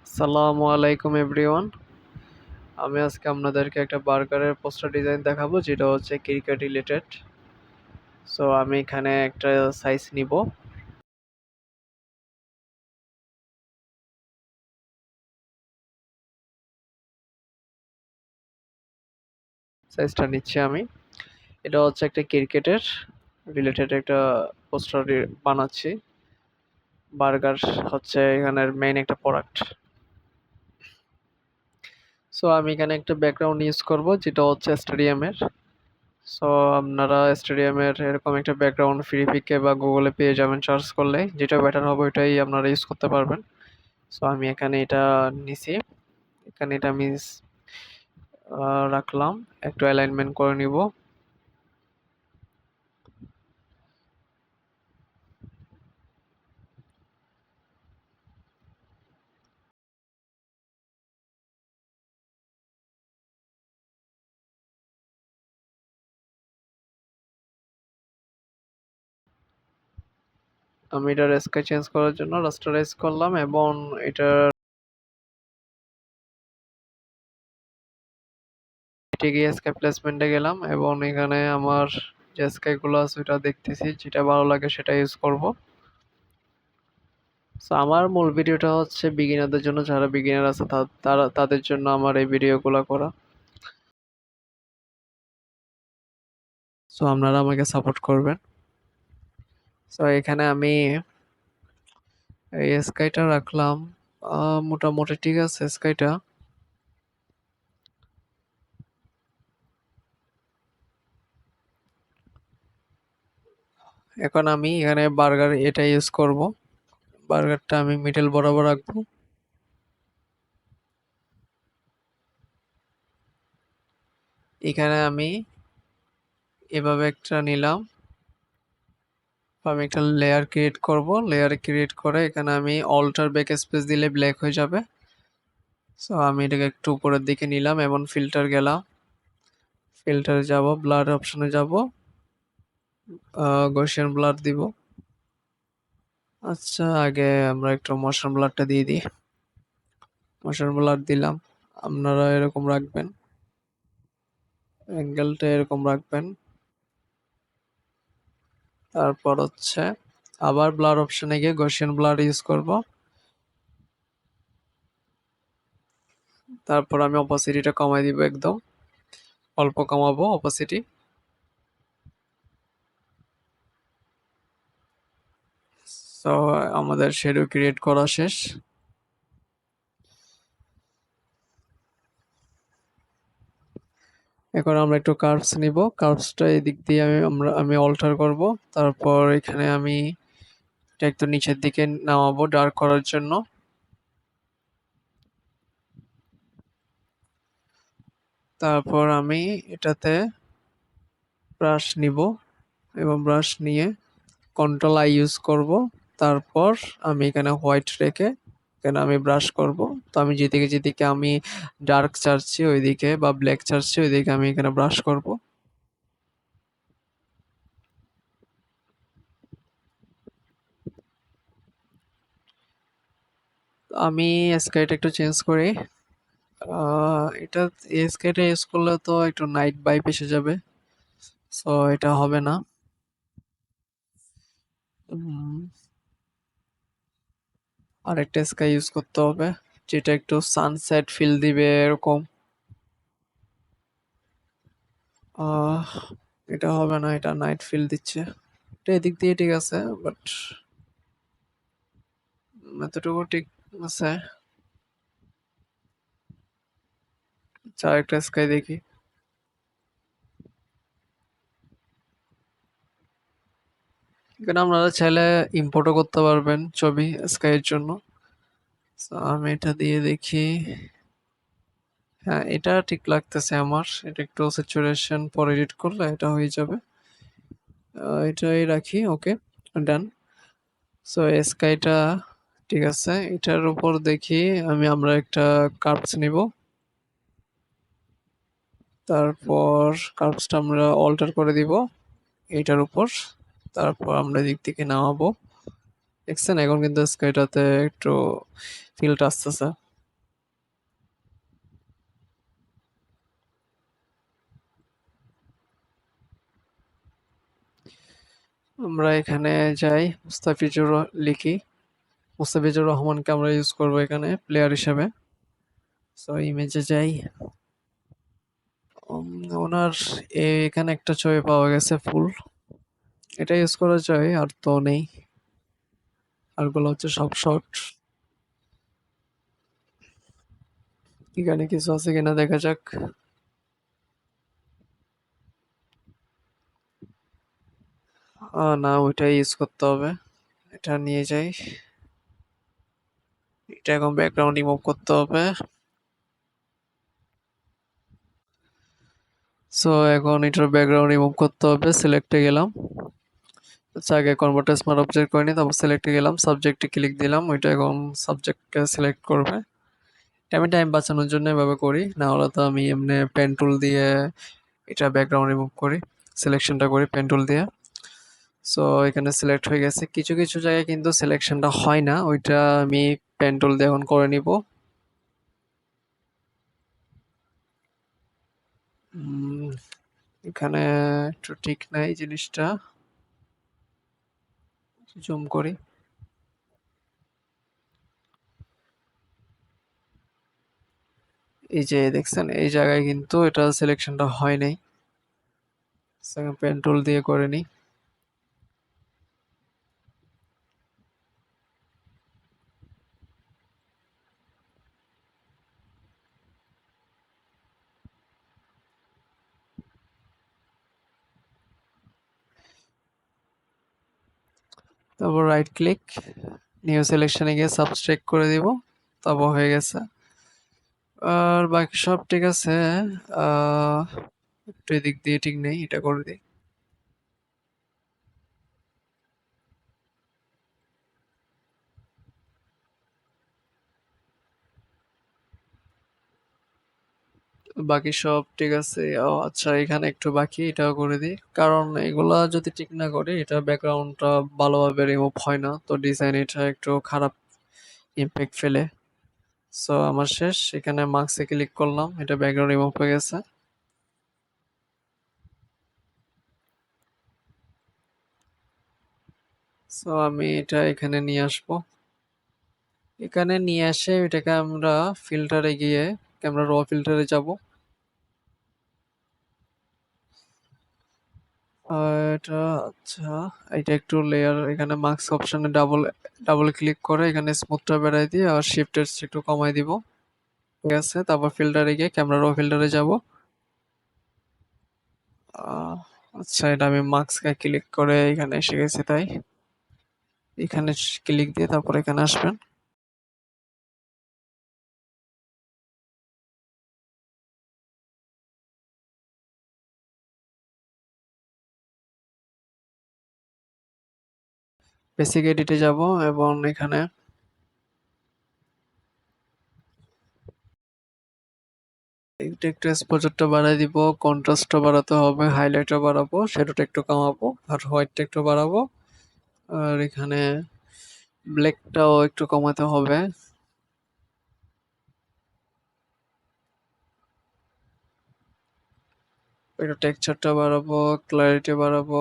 আসসালামু আলাইকুম এভরিওয়ান। আমি আজকে আপনাদেরকে একটা বার্গারের পোস্টার ডিজাইন দেখাবো যেটা হচ্ছে ক্রিকেট রিলেটেড। সো আমি এখানে একটা সাইজ নিব। সাইজটা নিচ্ছি আমি। এটা হচ্ছে একটা ক্রিকেটের রিলেটেড একটা পোস্টার বানাচ্ছি। বার্গার হচ্ছে এখানের মেইন একটা প্রোডাক্ট। সো আমি এখানে একটা ব্যাকগ্রাউন্ড ইউজ করব যেটা হচ্ছে স্টেডিয়ামের। সো আপনারা স্টেডিয়ামের এরকম একটা ব্যাকগ্রাউন্ড ফ্রি পিকে বা গুগলে পেয়ে যাবেন সার্চ করলে। যেটা বেটার হবে ওইটাই আপনারা ইউজ করতে পারবেন। সো আমি এখানে এটা নিছি। এখানে এটা আমি রাখলাম। একটু অ্যালাইনমেন্ট করে নিব। আমি এটার স্কাই চেঞ্জ করার জন্য রাস্টারাইজ করলাম এবং এটার গিয়ে স্কাই প্লেসমেন্টে গেলাম এবং এখানে আমার যে স্কাই গুলো আছে ওটা দেখতেছি, যেটা ভালো লাগে সেটা ইউজ করব। সো আমার মূল ভিডিওটা হচ্ছে বিগিনারদের জন্য, যারা বিগিনার আছে তারা তাদের জন্য আমার এই ভিডিওগুলো করা। সো আপনারা আমাকে সাপোর্ট করবেন। সো এখানে আমি এই স্কাইটা রাখলাম। মোটামুটি ঠিক আছে স্কাইটা। এখন আমি এখানে বার্গার এটা ইউজ করব। বার্গারটা আমি মিডল বরাবর রাখবো। এখানে আমি এভাবে একটা নিলাম। আমি একটা লেয়ার ক্রিয়েট করব। লেয়ার ক্রিয়েট করে এখানে আমি অল্টার ব্যাক স্পেস দিলে ব্ল্যাক হয়ে যাবে। সো আমি এটাকে একটু উপরের দিকে নিলাম এবং ফিল্টার গেলাম। ফিল্টারে যাব, ব্লার অপশনে যাব, গসিয়ান ব্লার দিব। আচ্ছা, আগে আমরা একটু মোশন ব্লারটা দিয়ে দিই। মোশন ব্লার দিলাম। আপনারা এরকম রাখবেন, অ্যাঙ্গেলটা এরকম রাখবেন। তারপর হচ্ছে আবার ব্লার অপশনে গিয়ে গসিয়ান ব্লার ইউজ করব। তারপর আমি অপাসিটিটা কমাই দিব, একদম অল্প কমাবো অপাসিটি। সো আমাদের শ্যাডো ক্রিয়েট করা শেষ। এখন আমরা একটু কার্ভস নিব। কার্ভসটা এদিক দিয়ে আমি অল্টার করব। তারপর এখানে আমি এটা একটু নিচের দিকে নামাবো ডার্ক করার জন্য। তারপর আমি এটাতে ব্রাশ নিব এবং ব্রাশ নিয়ে কন্ট্রোল আই ইউজ করব। তারপর আমি এখানে হোয়াইট রেখে এখানে আমি ব্রাশ করব। তো আমি যেদিকে যেদিকে আমি ডার্ক চাচ্ছি ওইদিকে বা ব্ল্যাক চাচ্ছি ওইদিকে আমি এখানে ব্রাশ করব। আমি স্কাইটা একটু চেঞ্জ করি। এটা এই স্কাইটা ইউজ করলে তো একটু নাইট ভাইব এসে যাবে। সো এটা হবে না। উম, আরেকটা স্কাই ইউজ করতে হবে যেটা একটু সানসেট ফিল দিবে এরকম। আহ এটা হবে না, এটা নাইট ফিল দিচ্ছে। এটা এদিক দিয়ে ঠিক আছে, বাট এতটুকু ঠিক আছে। আচ্ছা, একটা স্কাই দেখি। এখানে আপনারা চাইলে ইম্পোর্টও করতে পারবেন ছবি স্কাইয়ের জন্য। So, আমি এটা দিয়ে দেখি। হ্যাঁ, এটা ঠিক লাগতেছে আমার। এটা একটু স্যাচুরেশন পরে এডিট করলে এটা হয়ে যাবে। এটাই রাখি, ওকে, ডান। সো স্কাইটা ঠিক আছে। এটার উপর দেখি আমরা একটা কার্ভস নিব। তারপর কার্ভসটা আমরা অল্টার করে দিব এইটার উপর। তারপর আমরা দিক থেকে নামাবো। দেখছেন এখন কিন্তু স্কাইটাতে একটু ফিলটা আসতেছে। আমরা এখানে যাই, লিখি মুস্তাফিজুর রহমানকে আমরা ইউজ করব এখানে প্লেয়ার হিসেবে। সো ইমেজে যাই। উম, ওনার এখানে একটা ছবি পাওয়া গেছে ফুল, এটা ইউজ করা যায়, আর তো নেই, আরগুলো হচ্ছে সব শর্ট। এখানে কিছু আছে কিনা দেখা যাক। না, ওইটাই ইউজ করতে হবে। এটা নিয়ে যাই, এটা এখন ব্যাকগ্রাউন্ড রিমুভ করতে হবে। সো এখন এটার ব্যাকগ্রাউন্ড রিমুভ করতে হবে, সিলেক্টে গেলাম। আচ্ছা, আগে কনভার্ট স্মার্ট অবজেক্ট করে নিই, তারপর সিলেক্টে গেলাম, সাবজেক্টে ক্লিক দিলাম, ওইটা এখন সাবজেক্টকে সিলেক্ট করবে। আমি টাইম বাঁচানোর জন্য এভাবে করি, না হলে তো আমি এমনি পেন টুল দিয়ে এটা ব্যাকগ্রাউন্ড রিমুভ করি, সিলেকশনটা করি পেন টুল দিয়ে। সো এখানে সিলেক্ট হয়ে গেছে, কিছু কিছু জায়গায় কিন্তু সিলেকশনটা হয় না, ওইটা আমি পেন টুল দিয়ে এখন করে নিব। উম, এখানে একটু ঠিক নাই জিনিসটা, জুম করি। এই যে দেখছেন, এই জায়গায় কিন্তু এটা সিলেকশনটা হয় নাই, পেন টুল দিয়ে করে নিই। তারপর রাইট ক্লিক, নিউ সিলেকশনে গিয়ে সাবট্রাক্ট করে দিব, তারপর হয়ে গেছে। আর বাকি সব ঠিক আছে। আহ একটু এদিক দিয়ে ঠিক নেই, এটা করে দিই। বাকি সব ঠিক আছে। ও আচ্ছা, এখানে একটু বাকি, এটাও করে দিই, কারণ এগুলা যদি ঠিক না করি এটা ব্যাকগ্রাউন্ডটা ভালোভাবে রিমুভ হয় না, তো ডিজাইন এটা একটু খারাপ ইমপ্যাক্ট ফেলে। সো আমার শেষ, এখানে মার্কসে ক্লিক করলাম, এটা ব্যাকগ্রাউন্ড রিমুভ হয়ে গেছে। সো আমি এটা এখানে নিয়ে আসবো, এখানে নিয়ে আসে এটাকে আমরা ফিল্টারে গিয়ে, আমরা র ফিল্টারে যাব। এটা আচ্ছা, এটা একটু লেয়ার, এখানে মার্কস অপশনে ডাবল ডাবল ক্লিক করে এখানে স্মুথটা বাড়াই দিয়ে আর শিফটের একটু কমাই দিব। ঠিক আছে, তারপর ফিল্টারে গিয়ে ক্যামেরা র ফিল্টারে যাব। আহ, আচ্ছা, এটা আমি মার্কসকে ক্লিক করে এখানে এসে গেছি, তাই এখানে ক্লিক দিয়ে তারপর এখানে আসবেন। বেসিক এডিটে যাব এবং এখানে একটু একটু এক্সপোজারটা বাড়াই দিব, কন্ট্রাস্টটা বাড়াতে হবে, হাইলাইটটা বাড়াবো, শ্যাডোটা একটু কমাবো, আর হোয়াইটটা একটু বাড়াবো। আর এখানে ব্ল্যাকটাও একটু কমাতে হবে। একটু টেক্সচারটা বাড়াবো, ক্লারিটি বাড়াবো,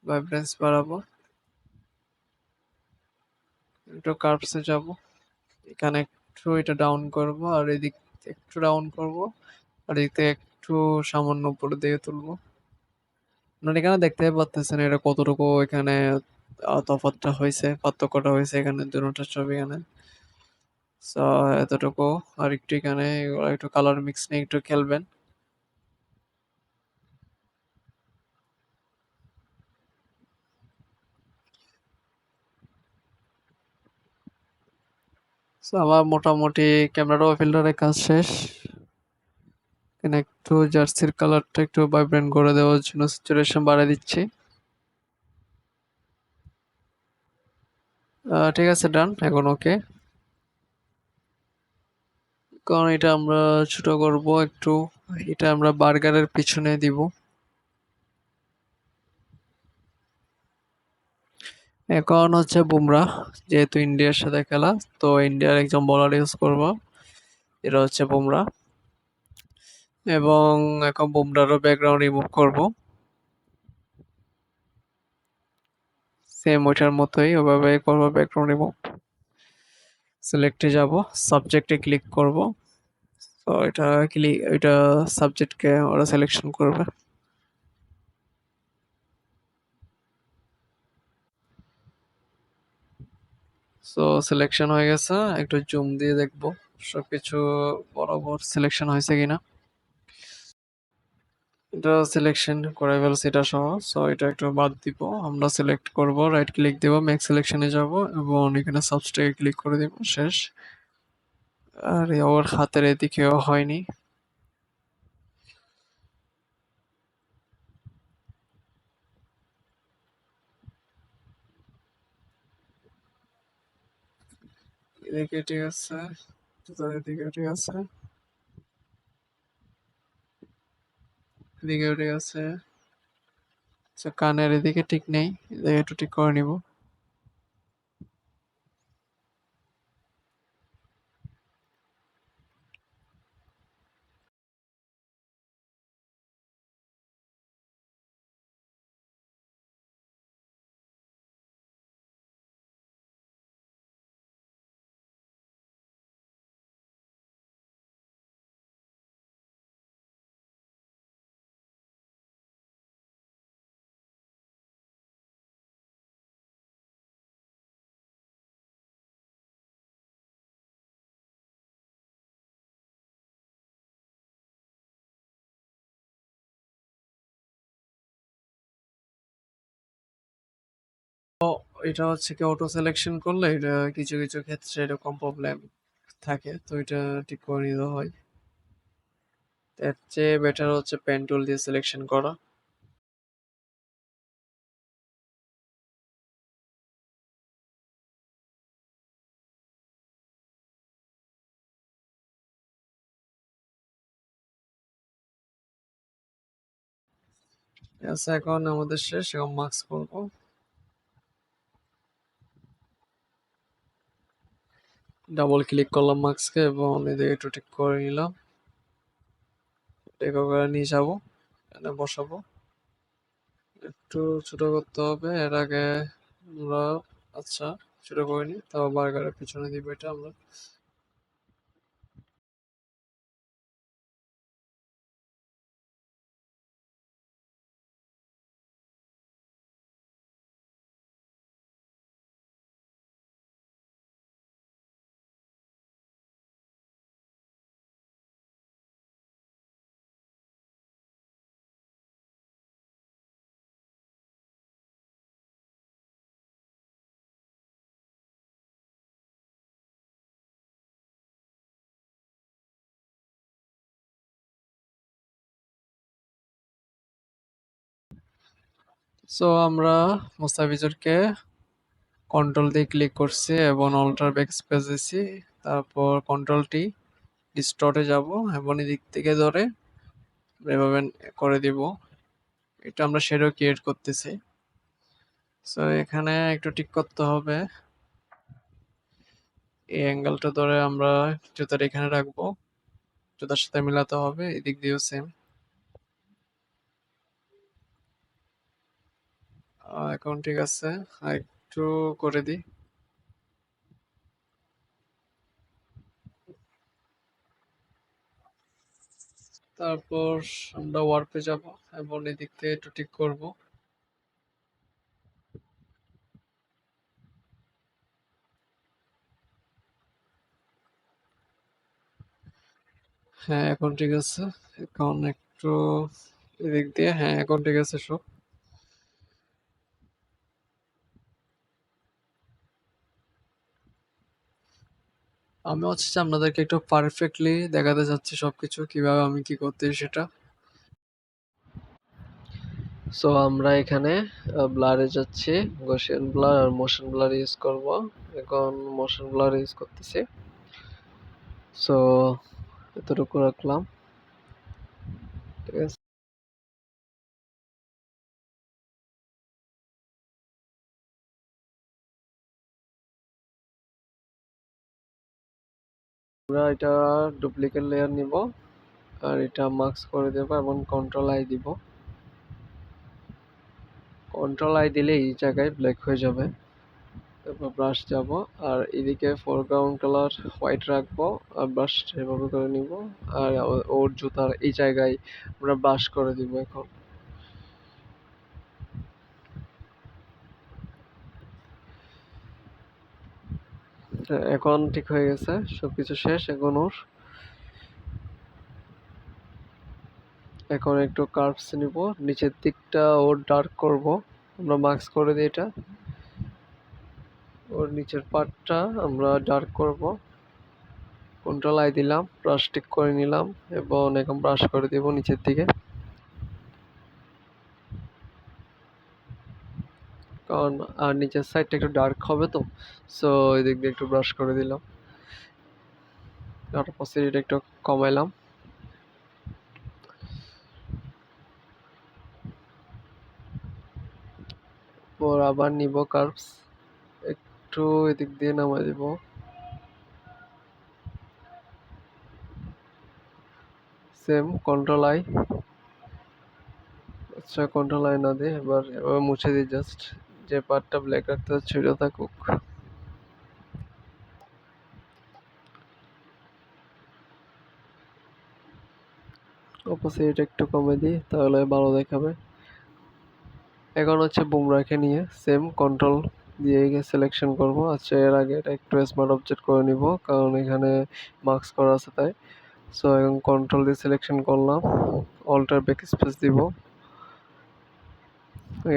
ভাইব্রেন্স বাড়াবো, একটু কার্ভসে যাব, এখানে একটু এটা ডাউন করব, আর এদিক একটু ডাউন করব, আর এদিক থেকে একটু সামান্য উপরে দিয়ে তুলবো। আপনারা এখানে দেখতে পাচ্ছেন এটা কতটুকু এখানে তফাৎটা হয়েছে, পার্থক্যটা হয়েছে এখানে দুটোটার ছবি এখানে। সো এতটুকু, আর একটু এখানে এগুলো একটু কালার মিক্স নিয়ে একটু খেলবেন। সো আমার মোটামুটি ক্যামেরা ফিল্টারের কাজ শেষ। এখানে একটু জার্সির কালারটা একটু ভাইব্রেন্ট করে দেওয়ার জন্য স্যাচুরেশন বাড়িয়ে দিচ্ছি। ঠিক আছে, ডান, এখন ওকে। কারণ এটা আমরা ছোট করব একটু, এটা আমরা বার্গারের পিছনে দিব। এখন হচ্ছে বুমরাহ, যেহেতু ইন্ডিয়ার সাথে খেলা, তো ইন্ডিয়ার একজন বোলার ইউজ করব, এটা হচ্ছে বুমরাহ। এবং এখন বুমরাহরও ব্যাকগ্রাউন্ড রিমুভ করব। সেম ওইটার মতোই ওভাবে করবো, ব্যাকগ্রাউন্ড রিমুভ। সিলেক্টে যাব, সাবজেক্টে ক্লিক করব। তো এটা সাবজেক্টকে ওরা সিলেকশন করবে। সো সিলেকশন হয়ে গেছে, একটু জুম দিয়ে দেখবো সবকিছু বরাবর সিলেকশন হয়েছে কিনা। এটা সিলেকশন করে ফেলছি এটা সহ, সো এটা একটু বাদ দিব। আমরা সিলেক্ট করব, রাইট ক্লিক দিব, মেক সিলেকশনে যাব এবং এখানে সাবস্ট্রাক্টে ক্লিক করে দিব, শেষ। আর ওর হাতের এদিকেও হয়নি। এদিকে ঠিক আছে, এদিকে ঠিক আছে, এদিকে ঠিক আছে। আচ্ছা, কানের এদিকে ঠিক নেই, এদিকে একটু ঠিক করে নিব। এটা হচ্ছে কি, অটো সিলেকশন করলে এটা কিছু কিছু ক্ষেত্রে এরকম প্রবলেম থাকে, তো এটা ঠিক করে নিতে হয়। এর চেয়ে বেটার হচ্ছে পেন টুল দিয়ে সিলেকশন করা। আচ্ছা, এখন আমাদের শেষ, এখন মার্কস করবো। ডাবল ক্লিক করলাম মার্কসকে এবং এদিকে একটু ঠিক করে নিলাম। এটাকে করে নিয়ে যাবো, এখানে বসাবো। একটু ছোট করতে হবে, এর আগে আমরা, আচ্ছা ছোট করে নিই, তাও বার্গারের পিছনে দিব এটা আমরা। সো আমরা মুস্তাফিজুরকে কন্ট্রোল দিয়ে ক্লিক করছি এবং অল্টার ব্যাক স্পেস দিছি। তারপর কন্ট্রোল টি, ডিস্টর্টে যাব এবং এদিক থেকে ধরে এভাবে করে দিব। এটা আমরা শ্যাডো ক্রিয়েট করতেছি। সো এখানে একটু ঠিক করতে হবে, এই অ্যাঙ্গেলটা ধরে আমরা জুতার এখানে রাখবো, জুতার সাথে মিলাতে হবে, এদিক দিয়েও সেম। এখন ঠিক আছে, আর একটু করে দিই। তারপর আমরা ওয়ার্পে যাব এবং এদিক থেকে একটু ঠিক করব। হ্যাঁ, এখন ঠিক আছে। এখন একটু এদিক দিয়ে, হ্যাঁ এখন ঠিক আছে সব। আমি হচ্ছে যে আপনাদেরকে একটু পারফেক্টলি দেখাতে চাচ্ছি সবকিছু কিভাবে আমি কি করতেছি সেটা। সো আমরা এখানে ব্লারে যাচ্ছি, গসিয়ান ব্লার আর মোশন ব্লার ইউজ করব। এখন মোশন ব্লার ইউজ করতেছি। সো এতটুকু রাখলাম, ঠিক আছে। আমরা এটা ডুপ্লিকেট লেয়ার নিব আর এটা মাস্ক করে দেব এবং কন্ট্রোল আই দিব। কন্ট্রোল আই দিলে এই জায়গায় ব্ল্যাক হয়ে যাবে। তারপর ব্রাশ যাব, আর এদিকে ফোরগ্রাউন্ড কালার হোয়াইট রাখবো, আর ব্রাশ এভাবে করে নিব। আর ওর জুতার এই জায়গায় আমরা ব্রাশ করে দিব এখন। এখন ঠিক হয়ে গেছে, সবকিছু শেষ। এখন একটু কার্ভস নিব, নিচের দিকটা ওর ডার্ক করব। আমরা মাস্ক করে দিই এটা, ওর নিচের পার্টটা আমরা ডার্ক করব। কন্ট্রোল আই দিলাম, ব্রাশ টিক করে নিলাম, এবং এখন ব্রাশ করে দিব নিচের দিকে, কারণ আর নিচের সাইডটা একটু ডার্ক হবে তো। সো এই দিক দিয়ে একটু ব্রাশ করে দিলাম, তারপর অপাসিটিটা একটু কমাইলাম। পর আবার নিব কার্ভস, একটু এদিক দিয়ে নামাই দিব। Same control I. আচ্ছা, কন্ট্রোল আই না দিয়ে এবার মুছে দিই জাস্ট, যে পার্টটা ব্ল্যাক রাখতে হচ্ছে ওইটা থাকুক। অপোজিট একটু কমে দিই, তাহলে ভালো দেখাবে। এখন হচ্ছে বুমরাকে নিয়ে সেম কন্ট্রোল দিয়ে সিলেকশন করব। আচ্ছা, এর আগে এটা একটু স্মার্ট অবজেক্ট করে নিব, কারণ এখানে মার্কস করা আছে তাই। সো এখন কন্ট্রোল দিয়ে সিলেকশন করলাম, অল্টার ব্যাক স্পেস দিব,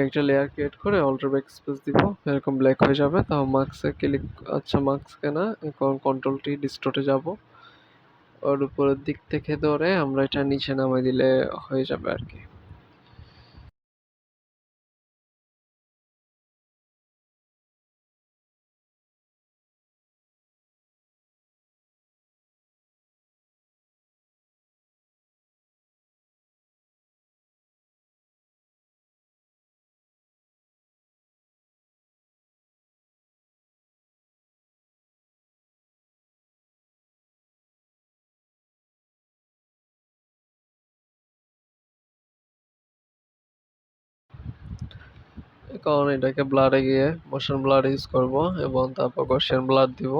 একটা লেয়ার ক্রিয়েট করে অল্টার ব্যাক স্পেস দিব, এরকম ব্ল্যাক হয়ে যাবে। তাও মার্কসে ক্লিক, আচ্ছা মার্কসকে না, এখন কন্ট্রোলটি ডিস্টোর্টে যাব, ওর উপরের দিক থেকে ধরে আমরা এটা নিচে নামাই দিলে হয়ে যাবে আর কি। কারণ এটাকে ব্লারে গিয়ে মোশন ব্লার ইউজ করব, এবং তারপর গসিয়ান ব্লার দিব।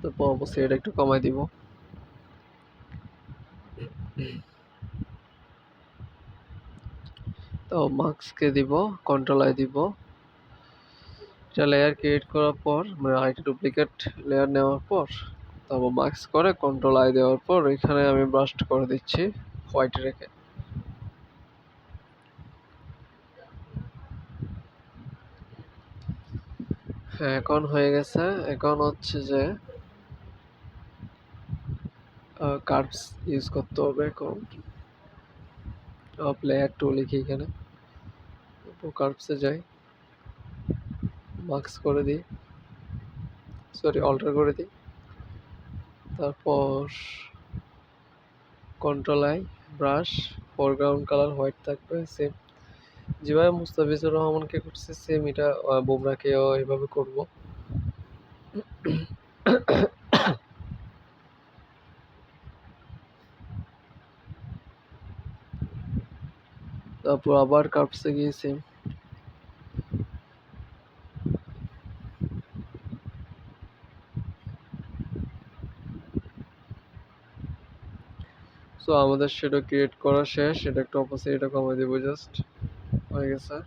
তারপর অবশ্যই এটা একটু কমাই দিব। তো মার্কসকে দিব, কন্ট্রোল আই দিব, এটা লেয়ার ক্রিয়েট করার পর মানে আরেকটা ডুপ্লিকেট লেয়ার নেওয়ার পর তারপর মার্কস করে কন্ট্রোল আই দেওয়ার পর এখানে আমি ব্রাশ করে দিচ্ছি হোয়াইট রেখে। হ্যাঁ, এখন হয়ে গেছে। এখন হচ্ছে যে কার্ভস ইউজ করতে হবে। এখন প্লেয়ার টু লিখি এখানে, কার্ভসে যাই, মার্কস করে দিই, সরি অল্টার করে দিই, তারপর control I, brush, foreground colour white থাকবে সেম, যেভাবে মুস্তাফিজুর রহমানকে করছে সেম এটা বুমরাকেও এভাবে করব। তারপর আবার কার্ভসে গিয়ে সেম। সো আমাদের সেটা ক্রিয়েট করা শেষ, এটা একটু অপোজিট, এটা কমাই দেবো জাস্ট, হয়ে গেছে।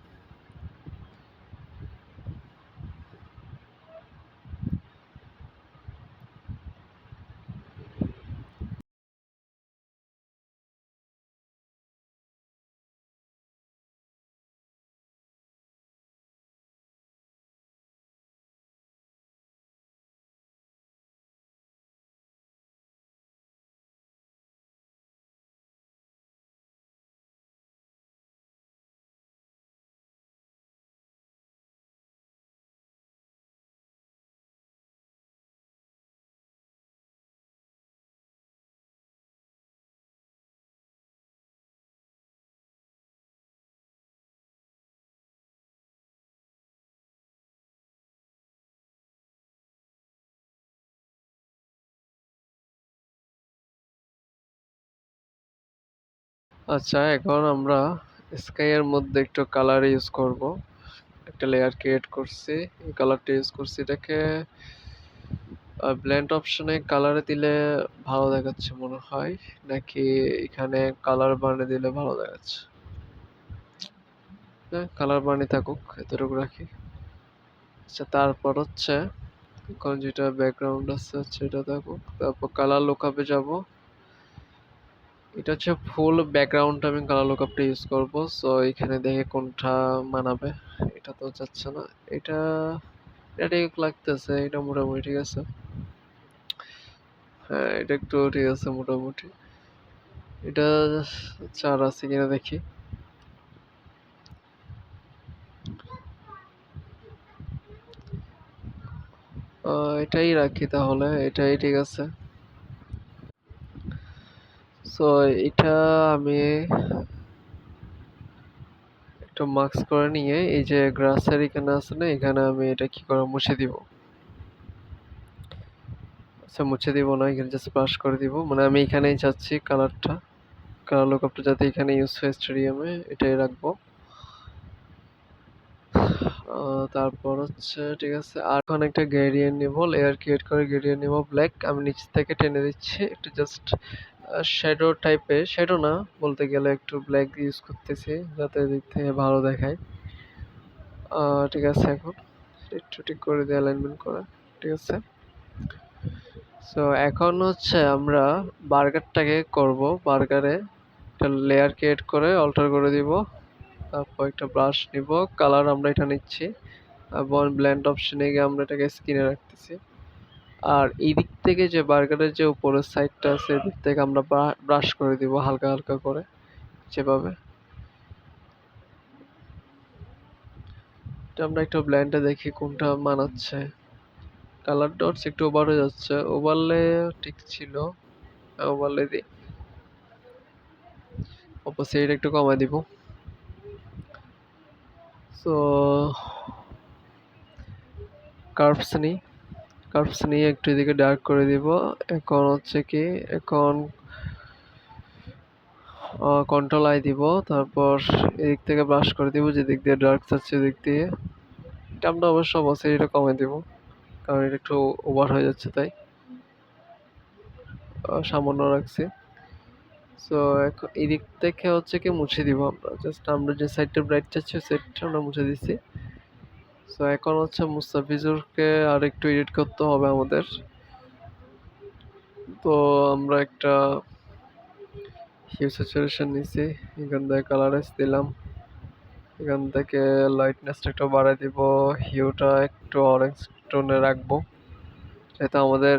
আচ্ছা, এখন আমরা স্কাই এর মধ্যে একটু কালার ইউজ করব। একটা লেয়ার ক্রিয়েট করছি, এই কালারটা ইউজ করছি। এটাকে ব্লেন্ড অপশনে কালারে দিলে ভালো দেখাচ্ছে মনে হয়, নাকি এখানে কালার বার্নে দিলে ভালো দেখাচ্ছে? হ্যাঁ, কালার বার্নই থাকুক, এতটুকু রাখি। আচ্ছা, তারপর হচ্ছে এখন যেটা ব্যাকগ্রাউন্ড আছে সেটা থাকুক। তারপর কালার লুকআপে যাব। এটা হচ্ছে ফুল ব্যাকগ্রাউন্ড, আমি কালার লুকআপটা ইউজ করব। সো এখানে দেখে কোনটা মানাবে। এটা তো যাচ্ছে না। এটা এটা ঠিক লাগতেছে, এটা মোটামুটি ঠিক আছে। হ্যাঁ, এটা একটু ঠিক আছে মোটামুটি। এটা চার আছে কিনা দেখি। এটাই রাখি তাহলে, এটাই ঠিক আছে। সো এটা আমি একটু মার্কস করে নিয়ে এই যে গ্রাসের এখানে আছে না, এখানে আমি এটা কি করে মুছে দিব। আচ্ছা, মুছে দিব না, এখানে জাস্ট ব্রাশ করে দিব। মানে আমি এখানেই চাচ্ছি কালারটা, কালার লুকআপটা যাতে এখানে ইউজ হয় স্টেডিয়ামে, এটাই রাখবো। তারপর হচ্ছে ঠিক আছে, আর এখন একটা গ্রেডিয়েন্ট নিব, লেয়ার ক্রিয়েট করে গ্রেডিয়েন্ট নিব ব্ল্যাক। আমি নিচ থেকে টেনে দিচ্ছি একটু, জাস্ট শ্যাডো টাইপের, শ্যাডো না বলতে গেলে, একটু ব্ল্যাক ইউজ করতেছি যাতে দিক থেকে ভালো দেখায়। ঠিক আছে, এখন একটু ঠিক করে দিয়ে অ্যালাইনমেন্ট করা, ঠিক আছে। সো এখন হচ্ছে আমরা বার্গারটাকে করব। বার্গারে একটা লেয়ার ক্রিয়েট করে অল্টার করে দিব। তারপর একটা ব্রাশ নিব, কালার আমরা এটা নিচ্ছি, এবং ব্লেন্ড অপশনে গিয়ে আমরা এটাকে স্ক্রিনে রাখতেছি। আর এই দিক থেকে যে বার্গারের যে উপরের সাইডটা আছে, এদিক থেকে আমরা ব্রাশ করে দিব হালকা হালকা করে, যেভাবে। এটা আমরা একটু ব্ল্যান্ডে দেখি কোনটা মানাচ্ছে। কালার ডটস একটু ওভার হয়ে যাচ্ছে, ওভারলে ঠিক ছিল। ওভারলে দিই, অপোজিট একটু কমাই দিব। সো কার্ভস নিই, কার্ভস নিয়ে একটু এদিকে ডার্ক করে দিব। এখন হচ্ছে কি, এখন কন্ট্রোল আই দিব, তারপর এদিক থেকে ব্রাশ করে দিব, যেদিক দিয়ে ডার্ক যাচ্ছে এদিক দিয়ে। এটা আমরা অবশ্য অবশ্যই এটা কমে দিব, কারণ এটা একটু ওভার হয়ে যাচ্ছে, তাই সামান্য রাখছি। সো এখন এদিক থেকে হচ্ছে কি মুছে দিব আমরা, জাস্ট আমরা যে সাইডটা ব্রাইট চাচ্ছি ওই সাইডটা আমরা মুছে দিচ্ছি। সো এখন হচ্ছে মুস্তাফিজুরকে আর একটু এডিট করতে হবে আমাদের। তো আমরা একটা হিউ স্যাচুরেশন নিছি, এখান থেকে কালারাইজ দিলাম, এখান থেকে লাইটনেসটা একটু বাড়াই দিব, হিউটা একটু অরেঞ্জ টোনে রাখবো, যেহেতু আমাদের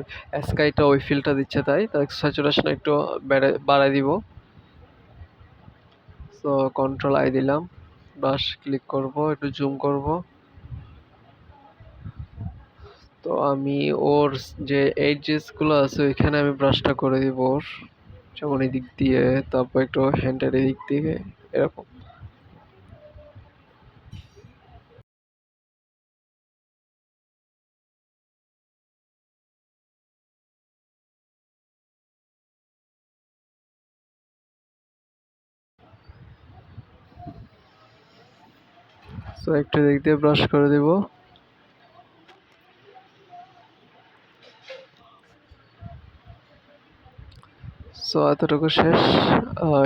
স্কাইটা ওই ফিলটা দিচ্ছে, তাই তাই স্যাচুরেশন একটু বাড়াই দিব। সো কন্ট্রোল আই দিলাম, ব্রাশ ক্লিক করব, একটু জুম করব। তো আমি ওর যে এডজেস গুলো আছে ওইখানে আমি ব্রাশটা করে দিব ওর, যেমন এদিক দিয়ে, তারপর একটু হ্যান্ডের এদিক দিয়ে, এরকম। সো একটু এদিক দিয়ে ব্রাশ করে দিব। সো এতটুকু শেষ।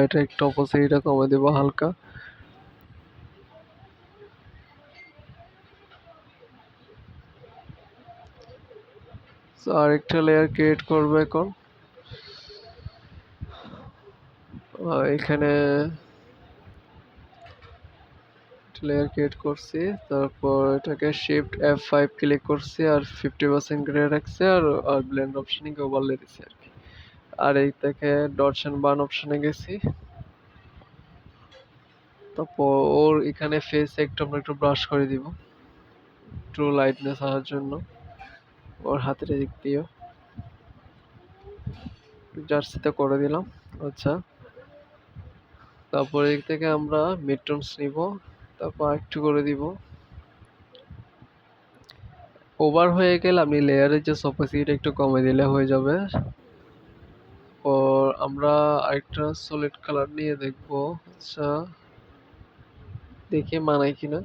এটা একটু অপোজিটটা কমে দিব হালকা। সো আরেকটা লেয়ার ক্রিয়েট করবো এখন। এখানে লেয়ার ক্রিয়েট করছি, তারপর এটাকে শিফট F5 ক্লিক করছি, আর 50% গ্রে রাখছি, আর ব্লেন্ড অপশনে গিয়ে ওভারলে দিছি আর কি। আর এই থেকে ডটস এন্ড বার্ন অপশনে গেছি। তারপর ওর এখানে ফেস একটু আমরা একটু ব্রাশ করে দিব, একটু লাইটনেস আসার জন্য, ওর হাতের দিক দিয়ে জার্সিতে করে দিলাম। আচ্ছা, তারপর এদিক থেকে আমরা মিডটোনস নিব, তারপর একটু করে দিব। ওভার হয়ে গেলে আপনি লেয়ারের যে অপোজিট একটু কমে দিলে হয়ে যাবে। পর আমরা আরেকটা সলিড কালার নিয়ে দেখবো। আচ্ছা, দেখি মানায় কিনা।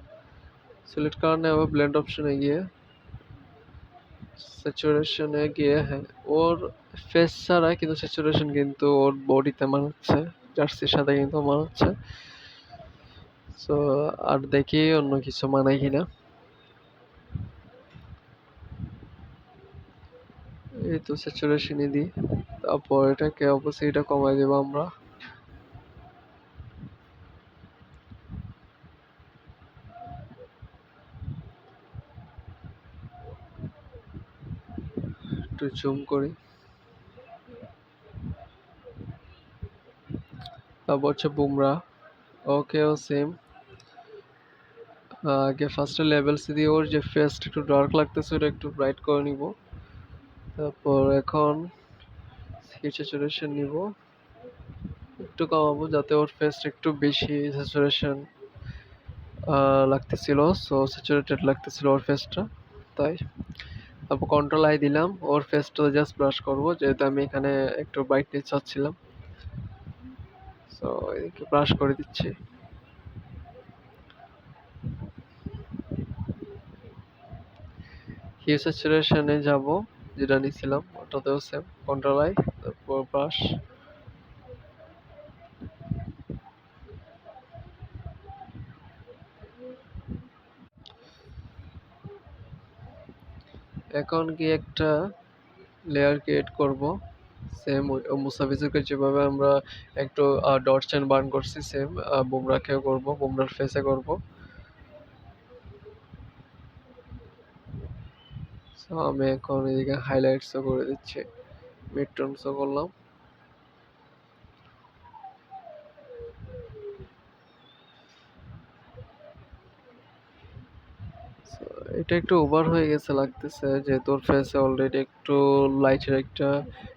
সলিড কালার নিয়ে আবার ব্লেন্ড অপশনে গিয়ে স্যাচুরেশনে গিয়ে, হ্যাঁ, ওর ফেস ছাড়া কিন্তু স্যাচুরেশন কিন্তু ওর বডিতে মানাচ্ছে, জার্সির সাথে কিন্তু মানাচ্ছে। সো আর দেখি অন্য কিছু মানায় কিনা। এই তো স্যাচুরেশনই দিই, তারপর এটাকে অবশ্যই এটা কমাই দেবো আমরা। একটু জুম করি। তারপর হচ্ছে বুমরা, ওকেও সেম। আগে ফার্স্টে লেভেলস দিয়ে ওর যে ফেসটা একটু ডার্ক লাগতেছে ওটা একটু ব্রাইট করে নিব। তারপর এখন স্যাচুরেশন নিব, একটু কমাবো যাতে ওর ফেসটা একটু বেশি স্যাচুরেশন লাগতেছিল, সো স্যাচুরেটেড লাগতেছিল ওর ফেসটা, তাই। তারপর কন্ট্রোল আই দিলাম, ওর ফেসটা জাস্ট ব্রাশ করব যেহেতু আমি এখানে একটু ব্রাইটনেস চাচ্ছিলাম, সো এদিকে ব্রাশ করে দিচ্ছি। হিউ স্যাচুরেশনে যাব, যেটা নিয়েছিলাম ওটাতেও সেম, কন্ট্রোল আই, তারপর ব্রাশ। এখন কি একটা লেয়ার ক্রিয়েট করব, সেম মুস্তাফিজুরকে যেভাবে আমরা একটু ডটস এন্ড বার্ন করছি, সেম বুমরাকেও করব, বুমরার ফেসে করব। সো আমি এখন এদিকে হাইলাইটসও করে দিচ্ছি, মিড টোনসও করলাম। So, এটা একটু ওভার হয়ে গেছে লাগতেছে, যেহেতু ওর ফেসে অলরেডি একটু লাইটের একটা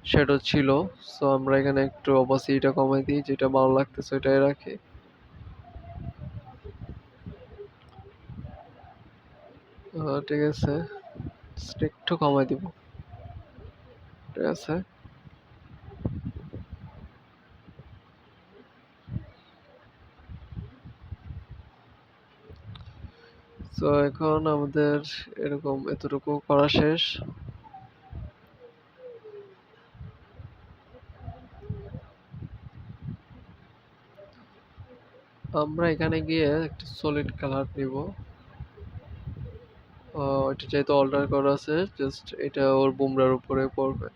শ্যাডো ছিল। সো আমরা এখানে একটু অপাসিটিটা কমাই দিই, যেটা ভালো লাগতেছে ওটাই রাখি। ঠিক আছে, একটু কমাই দিব, ঠিক আছে। তো এখন আমাদের এরকম এতটুকু করা শেষ। আমরা এখানে গিয়ে একটা সলিড কালার নিব, এটা যেহেতু অল্টার করা আছে, জাস্ট এটা ওর বুমরার উপরে পড়বে।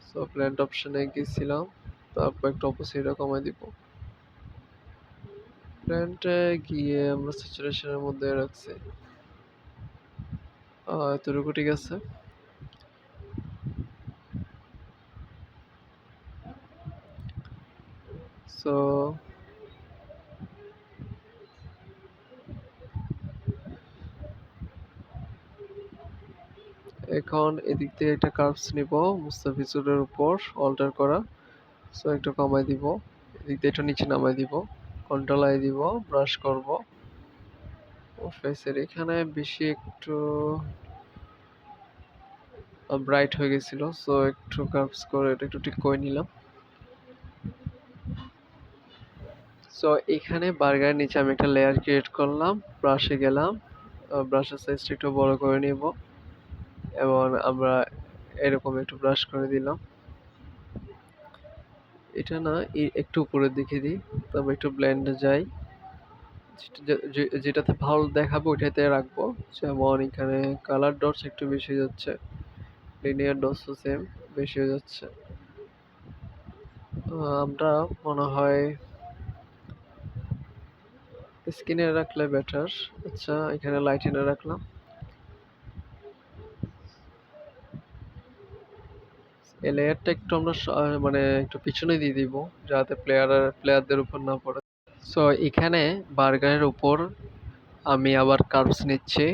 সো ব্লেন্ড অপশনে গেছিলাম, তারপর একটু অপোজিটটা কমাই দিব। ব্লেন্ডে গিয়ে আমরা স্যাচুরেশনের মধ্যে রাখছি, এতটুকু ঠিক আছে। সো এখন এদিক থেকে একটা কার্ভস নিব মুস্তাফিজুরের উপর অল্টার করা, সো একটু কমাই দিব, এদিক দিয়ে একটু নিচে নামাই দিব, কন্ট্রোল আই দিব, ব্রাশ করব। ও ফেসের এখানে বেশি একটু ব্রাইট হয়ে গেছিল, সো একটু কার্ভস করে এটা একটু ঠিক করে নিলাম। সো এখানে বার্গারের নিচে আমি একটা লেয়ার ক্রিয়েট করলাম, ব্রাশে গেলাম, ব্রাশের সাইজটা একটু বড় করে নিব, এবং আমরা এরকম একটু ব্রাশ করে দিলাম। এটা না একটু উপরের দিকে দিই, তবে একটু ব্লেন্ডে যাই, যেটাতে ভালো দেখাবো ওইটাতে রাখবো। যেমন এখানে কালার ডটস একটু বেশি যাচ্ছে, লিনিয়ার ডটসও সেম বেশি হয়ে যাচ্ছে। আমরা মনে হয় স্ক্রিনে রাখলে বেটার। আচ্ছা, এখানে লাইটিনে রাখলাম। এই লেয়ারটা একটু আমরা মানে একটু পিছনে দিয়ে দিব, যাতে প্লেয়ারদের উপর না পড়ে। সো এখানে বার্গারের উপর আমি আবার কার্ভস নিচ্ছি,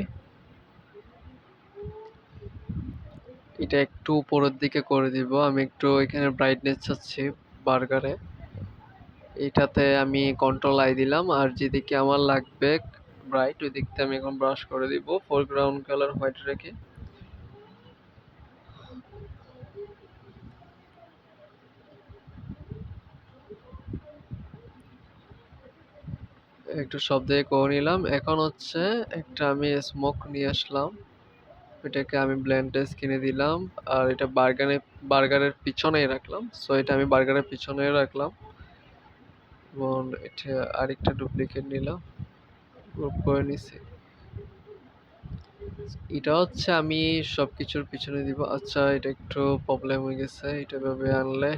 এটা একটু উপরের দিকে করে দিব। আমি একটু এখানে ব্রাইটনেস চাচ্ছি বার্গারে, এটাতে আমি কন্ট্রোল আই দিলাম, আর যেদিকে আমার লাগবে ব্রাইট ওই দিকটা আমি এখন ব্রাশ করে দিব, ফোরগ্রাউন্ড কালার হোয়াইট রেখে। একটু শব্দ করে নিলাম। এখন হচ্ছে একটা আমি স্মোক নিয়ে আসলাম। এটাকে আমি ব্লেন্ডে কিনে দিলাম। আর এটা বার্গারের পিছনেই রাখলাম। সো এটা আমি বার্গারের পিছনেই রাখলাম। এবং এটা আরেকটা ডুপ্লিকেট নিলাম, গ্রুপ করে নিছি। এটা হচ্ছে আমি সবকিছুর পিছনে দিব। আচ্ছা, এটা একটু প্রবলেম হয়ে গেছে। এটা ভাবে আনলে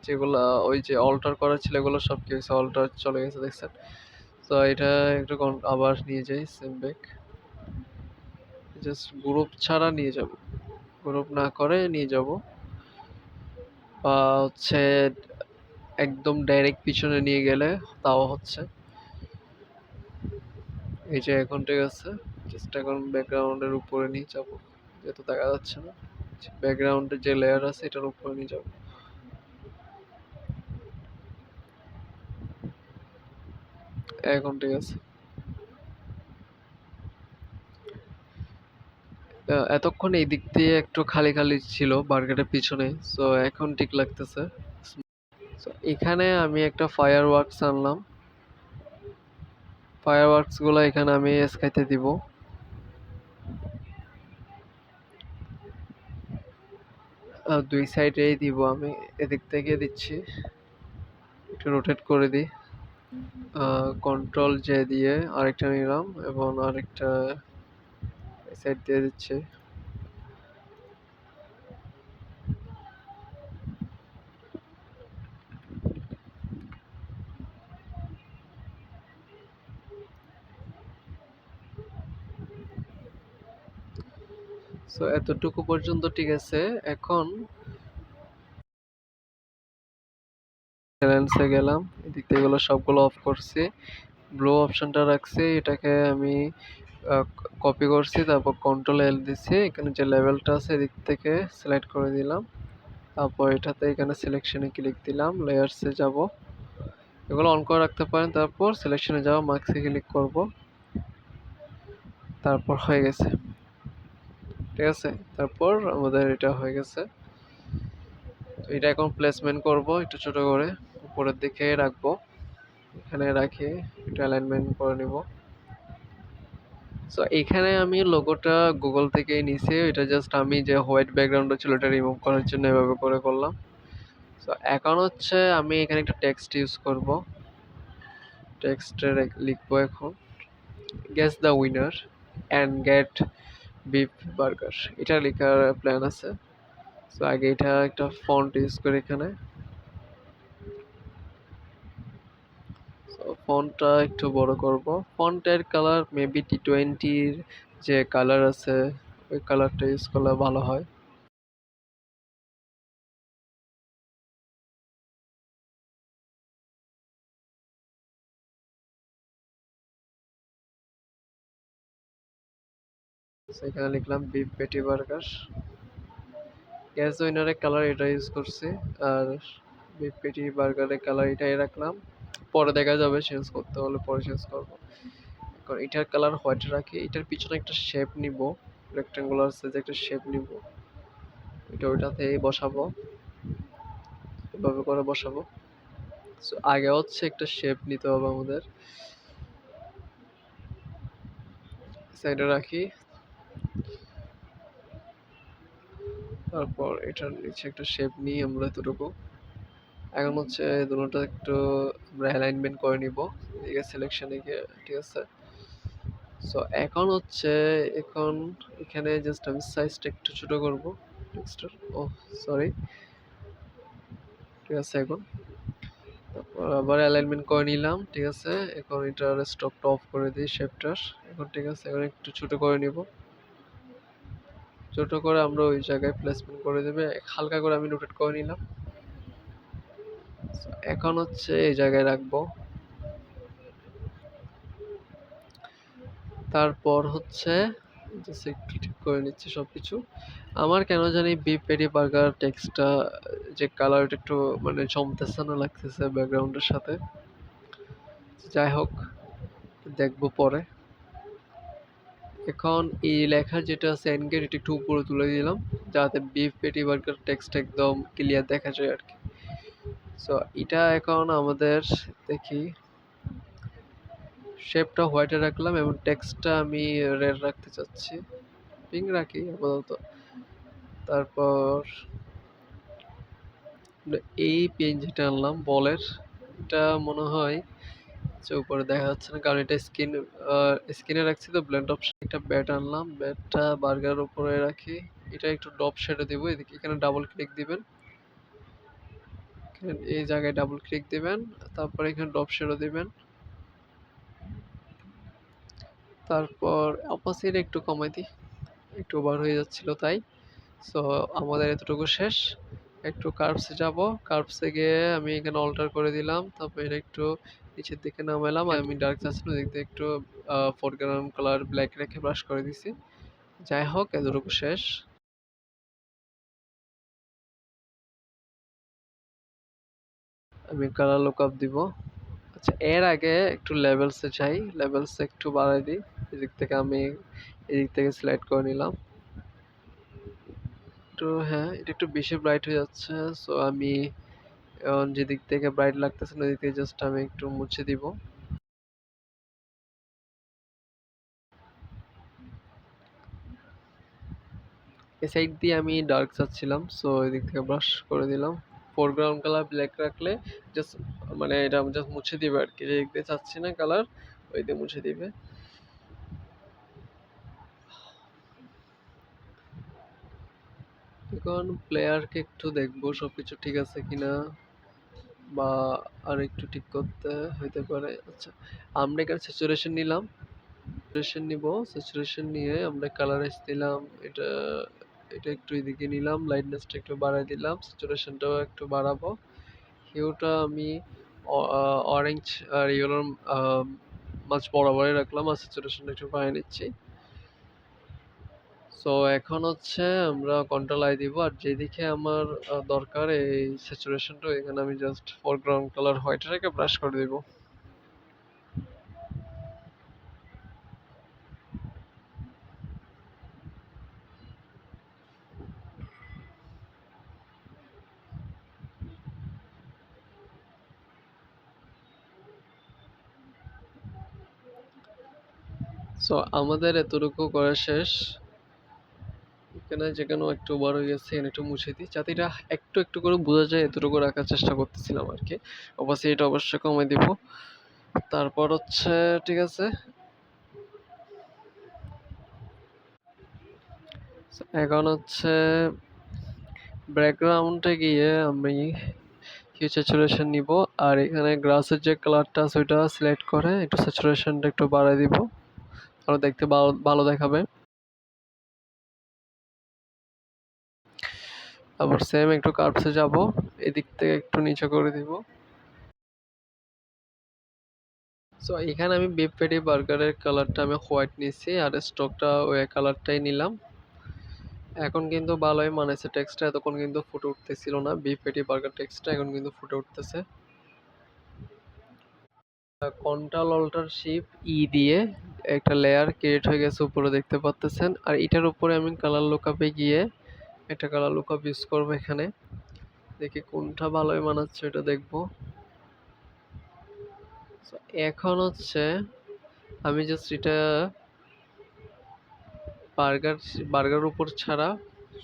যেগুলা ওই যে অল্টার করা ছিল এগুলো সব কি হয়েছে, অল্টার চলে গেছে, দেখছেন? তো এটা একটু আবার নিয়ে যাই সেম ব্যাক, জাস্ট গ্রুপ ছাড়া নিয়ে যাব, গ্রুপ না করে নিয়ে যাব, বা হচ্ছে একদম ডাইরেক্ট পিছনে নিয়ে গেলে তাও হচ্ছে। এই যে এখন ঠিক আছে, জাস্ট এখন ব্যাকগ্রাউন্ডের উপরে নিয়ে যাব, যেহেতু দেখা যাচ্ছে না। ব্যাকগ্রাউন্ডের যে লেয়ার আছে এটার উপরে নিয়ে যাব। এখন ঠিক আছে। এতক্ষণ এই দিক দিয়ে একটু খালি খালি ছিল বার্গারের পিছনে, সো এখন ঠিক লাগতেছে। সো এখানে আমি একটা ফায়ার ওয়ার্কস আনলাম। ফায়ার ওয়ার্কস গুলো এখানে আমি স্কাইতে দিব। দুই সাইডেই দিব আমি, এদিক থেকে দিচ্ছি, একটু রোটেট করে দিই। কন্ট্রোল জে দিয়ে আরেকটা নিলাম এবং আরেকটা সাইড দিয়ে দিচ্ছি। সো এতটুকু পর্যন্ত ঠিক আছে। এখন ব্যালেন্সে গেলাম, এদিক থেকে এগুলো সবগুলো অফ করছি, ব্লু অপশনটা রাখছি, এটাকে আমি কপি করছি, তারপর কন্ট্রোল এল দিচ্ছি, এখানে যে লেভেলটা আছে এদিক থেকে সিলেক্ট করে দিলাম, তারপর এটাতে এখানে সিলেকশনে ক্লিক দিলাম, লেয়ার্সে যাব, এগুলো অন করে রাখতে পারেন, তারপর সিলেকশনে যাওয়া, মার্কসে ক্লিক করব, তারপর হয়ে গেছে। ঠিক আছে, তারপর আমাদের এটা হয়ে গেছে। তো এটা এখন প্লেসমেন্ট করব একটু ছোট করে, উপরের দিকে রাখবো, এখানে রাখি একটু অ্যালাইনমেন্ট করে নিব। সো এখানে আমি লোগোটা গুগল থেকেই নিছি, এটা জাস্ট আমি যে হোয়াইট ব্যাকগ্রাউন্ডটা ছিল এটা রিমুভ করার জন্য এভাবে করে করলাম। সো এখন হচ্ছে আমি এখানে একটা টেক্সট ইউজ করব, টেক্সটে লিখবো এখন guess the winner and get beef burger, এটা লেখার প্ল্যান আছে। সো আগে এটা একটা ফন্ট ইউজ করে এখানে, ফন্টটা একটু বড় করব, ফন্টের কালার মেবি T20 যে কালার আছে ওই কালারটা ইউজ করলে ভালো হয়। সেখানে লিখলাম বিফ পেটি বার্গার, গ্যাস উইনারের কালার এটা ইউজ করছি, আর বিফ পেটি বার্গারের কালার এটাই রাখলাম, পরে দেখা যাবে চেঞ্জ করতে হলে পরে চেঞ্জ করবো। এখন এটার কালার হোয়াইট রাখি, এটার পিছনে একটা শেপ নিব, রেক্টেঙ্গুলার সাইজে একটা শেপ নিব, এটা ওইটাতে বসাবো, এভাবে করে বসাবো। সো আগে হচ্ছে একটা শেপ নিতে হবে আমাদের, সাইডে রাখি, তারপর এটার নিচে একটা শেপ নিই আমরা এতটুকু। এখন হচ্ছে দুটোটা একটু আমরা অ্যালাইনমেন্ট করে নিব, ঠিক আছে, সিলেকশনে গিয়ে, ঠিক আছে। সো এখন হচ্ছে, এখন এখানে জাস্ট আমি সাইজটা একটু ছোট করব টেক্সটার, ও সরি, ঠিক আছে। এখন তারপর আবার অ্যালাইনমেন্ট করে নিলাম, ঠিক আছে। এখন এটার স্টপটা অফ করে দিই শেপটার, এখন ঠিক আছে। এখন একটু ছোট করে নিব, ছোট করে আমরা ওই জায়গায় প্লেসমেন্ট করে দেবে, হালকা করে আমি রোটেট করে নিলাম। এখন হচ্ছে এই জায়গায় রাখবো, তারপর হচ্ছে জাস্ট একটু ঠিক করে নিচ্ছি সবকিছু। আমার কেন জানি বিফ পেরি বার্গার টেক্সটটা যে কালারটা একটু মানে জমতেছে না লাগতেছে ব্যাকগ্রাউন্ডের সাথে, যাই হোক দেখবো পরে। এখন এই লেখা যেটা আছে এনগেট, এটা একটু উপরে তুলে দিলাম যাতে বিফ পেটি বার্গার টেক্সট একদম ক্লিয়ার দেখা যায় আর কি। সো এটা এখন আমাদের দেখি, শেপটা হোয়াইটে রাখলাম এবং টেক্সটটা আমি রেড রাখতে চাচ্ছি, পিঙ্ক রাখি আপাতত। তারপর এই পিএনজিটা আনলাম বলের, এটা মনে হয় যে উপরে দেখা যাচ্ছে না কারণ এটা স্ক্রিনে রাখছি তো ব্লেন্ড অপশন। একটা ব্যাট আনলাম, ব্যাটটা বার্গার উপরে রাখি, এটা একটু ডপ শেডে দিব। এদিকে এখানে ডাবল ক্লিক দিবেন, এই জায়গায় ডাবল ক্লিক দিবেন, তারপর এখানে ডপ শেডো দিবেন, তারপর অপাসিটি একটু কমাই দিই, একটু ওভার হয়ে যাচ্ছিল তাই। সো আমাদের এতটুকু শেষ। একটু কার্ভসে যাব, কার্ভসে গিয়ে আমি এখানে অল্টার করে দিলাম, তারপর এটা একটু নিচের দিকে নামাইলাম। আমি ডার্ক চাচ্ছি ওদিক দিয়ে একটু ফোরগ্রাউন্ড কালার ব্ল্যাক রেখে ব্রাশ করে দিছি। যাই হোক এতটুকু শেষ। আমি কালার লুকআপ দিব। আচ্ছা এর আগে একটু লেভেলসে যাই, লেভেলস একটু বাড়াই দিই। এদিক থেকে আমি এদিক থেকে সিলেক্ট করে নিলাম একটু, হ্যাঁ এটা একটু বেশি ব্রাইট হয়ে যাচ্ছে। সো আমি এখন যেদিক থেকে ব্রাইট লাগতেছে না ওদিক থেকে জাস্ট আমি একটু মুছে দিব। এই সাইড দিয়ে আমি ডার্ক চাচ্ছিলাম, সো এদিক থেকে ব্রাশ করে দিলাম। ফোরগ্রাউন্ড কালার ব্ল্যাক রাখলে জাস্ট মানে এটা জাস্ট মুছে দিবে আর কি, যেদিক দিয়ে চাচ্ছি না কালার ওই দিয়ে মুছে দিবে। এখন প্লেয়ারকে একটু দেখবো সবকিছু ঠিক আছে কিনা, বা আর একটু ঠিক করতে হইতে পারে। আচ্ছা আমরা এখানে স্যাচুরেশন নিলাম, স্যাচুরেশন নিব, স্যাচুরেশন নিয়ে আমরা কালারাইজ দিলাম। এটা এটা একটু এদিকে নিলাম, লাইটনেসটা একটু বাড়াই দিলাম, স্যাচুরেশনটাও একটু বাড়াবো। হিউটা আমি অরেঞ্জ আর ইয়েলোর মাঝ বরাবরই রাখলাম আর স্যাচুরেশনটা একটু বাড়িয়ে নিচ্ছি। সো এখন হচ্ছে আমরা কন্ট্রোল আই দিব, আর যেদিকে আমার দরকার এই স্যাচুরেশনটা এখানে আমি জাস্ট ফোরগ্রাউন্ড কালার হোয়াইট রেখে ব্রাশ করে দিব। সো আমাদের এতটুকু করা শেষ। এখানে যেখানে একটু বড় হয়ে গেছে এখানে একটু মুছে দিই যাতে এটা একটু একটু করে বোঝা যায়, এতটুকু রাখার চেষ্টা করতেছিলাম আর কি। অবশ্যই এটা অবশ্যই কমাই দিব। তারপর হচ্ছে ঠিক আছে। এখন হচ্ছে ব্যাকগ্রাউন্ডে গিয়ে আমি হিউ স্যাচুরেশন নিব, আর এখানে গ্রাসের যে কালারটা আছে ওইটা সিলেক্ট করে একটু স্যাচুরেশনটা একটু বাড়াই দিব, আরো দেখতে ভালো ভালো দেখাবে। আবার সেম একটু কার্ভসে যাব, এদিক থেকে একটু নিচে করে দিব। সো এখানে আমি বিফ প্যাটি বার্গারের কালারটা আমি হোয়াইট নিচ্ছি আর স্টকটা ওই কালারটাই নিলাম। এখন কিন্তু ভালোই মানেছে, টেক্সটটা এতক্ষণ কিন্তু ফুটে উঠতেছিল না, বিফ প্যাটি বার্গার টেক্সটটা এখন কিন্তু ফুটে উঠতেছে। কন্ট্রোল অল্টার শিফট ই দিয়ে একটা লেয়ার ক্রিয়েট হয়ে গেছে উপরে দেখতে পাচ্তেছেন, আর এটার উপরে আমি কালার লুকআপে গিয়ে একটা কালার লুকআপ ইউজ করবো। এখানে দেখি কোনটা ভালোই মানাচ্ছে এটা দেখবো। So, এখন হচ্ছে আমি জাস্ট এটা বার্গার বার্গার উপর ছাড়া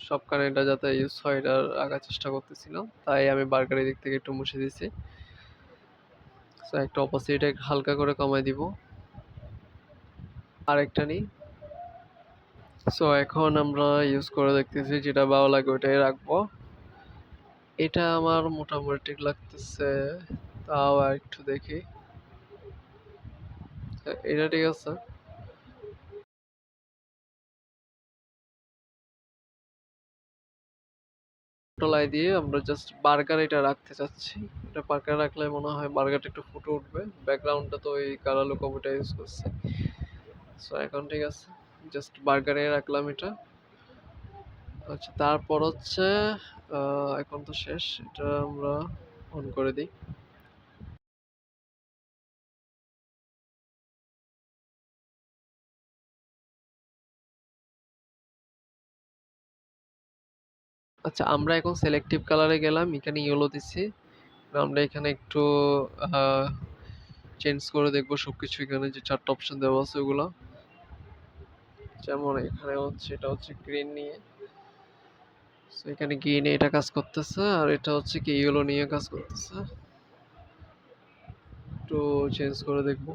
সবখানে এটা যাতে ইউজ হয় এটা আঁকার চেষ্টা করতেছিলাম, তাই আমি বার্গারের দিক থেকে একটু মুছে দিছি। সো একটা অপোজিট হালকা করে কমাই দিব, আরেকটা নিই। সো এখন আমরা ইউজ করে দেখতেছি যেটা ভালো লাগে ওটাই রাখবো। এটা আমার মোটামুটি ঠিক লাগতেছে, তাও আর একটু দেখি। এটা ঠিক আছে। টোলাই দিয়ে আমরা জাস্ট বার্গার এটা রাখতে চাচ্ছি, এটা বার্গার রাখলে মনে হয় বার্গারটা একটু ফুটে উঠবে। ব্যাকগ্রাউন্ডটা তো ওই কালার লোকোটা ইউজ করছে। সো এখন ঠিক আছে, জাস্ট বার্গারে রাখলাম এটা। আচ্ছা তারপর হচ্ছে এখন তো শেষ, এটা আমরা অন করে দিই। আচ্ছা আমরা এখন সিলেক্টিভ কালারে গেলাম, এখানে ইয়েলো দিচ্ছি। আমরা এখানে একটু চেঞ্জ করে দেখবো সবকিছু। এখানে যে 4 টা অপশন দেওয়া আছে ওগুলা। যেমন এখানে হচ্ছে এটা হচ্ছে গ্রিন নিয়ে। সো এখানে গ্রিন এ এটা কাজ করতেছে আর এটা হচ্ছে কি ইয়েলো নিয়ে কাজ করতেছে। একটু চেঞ্জ করে দেখবো।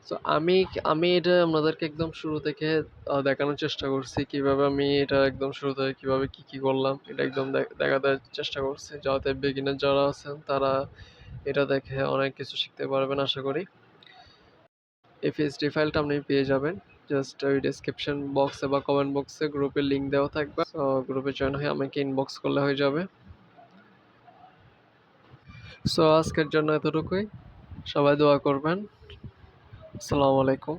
সো আমি এটা আপনাদেরকে একদম শুরু থেকে দেখানোর চেষ্টা করছি কিভাবে আমি এটা একদম শুরু থেকে কিভাবে কি করলাম এটা একদম দেখাতে চেষ্টা করছি, যাতে বিগিনার যারা আছেন তারা এটা দেখে অনেক কিছু শিখতে পারবেন আশা করি। এই পিএইচডি ফাইলটা আপনি পেয়ে যাবেন জাস্ট ওই ডেসক্রিপশন বক্সে বা কমেন্ট বক্সে গ্রুপের লিংক দেওয়া থাকবে। সো গ্রুপে জয়েন হয়ে আমাকে ইনবক্স করলে হয়ে যাবে। সো আজকের জন্য এতটুকুই। সবাই দোয়া করবেন। আসসালামু আলাইকুম।